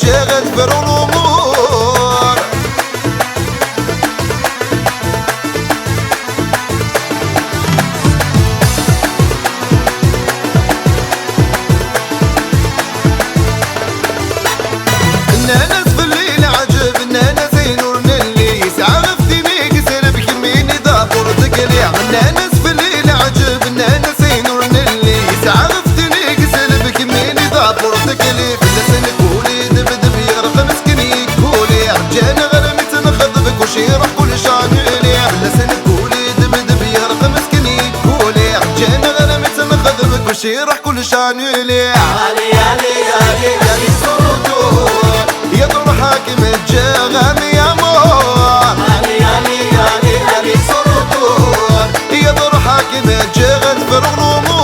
جاغت في الأمور. الناس في الليل عجب الناس ينور اللي عرفتني قسل بكمين إذا فرتك لي. الناس في الليل عجب الناس ينور اللي عرفتني قسل بكمين إذا فرتك لي. في اللسان كولي دبدب يغرق مسكني كولي رجانا غرمت نخذ بك وشي راح كل شان لي. في اللسان كولي دبدب يغرق مسكني كولي رجانا غرمت نخذ بك وشي راح كل شان لي. علي علي علي علي صوتو يا دور حاكم الجغم يا مور. علي علي علي علي صوتو يا دور حاكم الجغد في الغمور.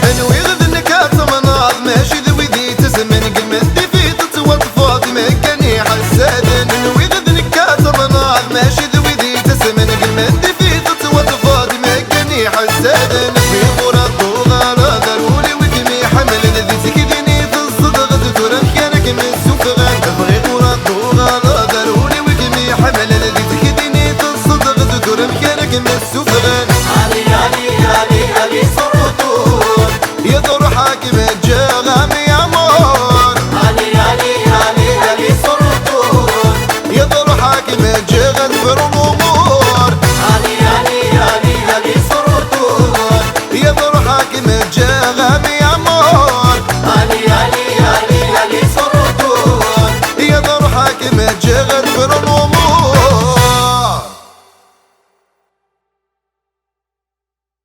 انوي غد النكات مناض ماشي ذوي ذي تزمن قمت في تتوطفات مكاني حسادن. انوي غد النكات مناض ماشي ذوي ذي تزمن قمت في تتوطفات مكاني حسادن. في غرة طوغالة ضروري وكمي حمل ذي تكدني في الصدغ تترك كانك من السفغان. ابغي غرة طوغالة ضروري وكمي حمل ذي تكدني في الصدغ تترك كانك من السفغان. علي علي علي علي صوتو يا دور حاكم الجغم يا مور. علي علي علي علي صوتو يا دور حاكم الجغد في الرموم.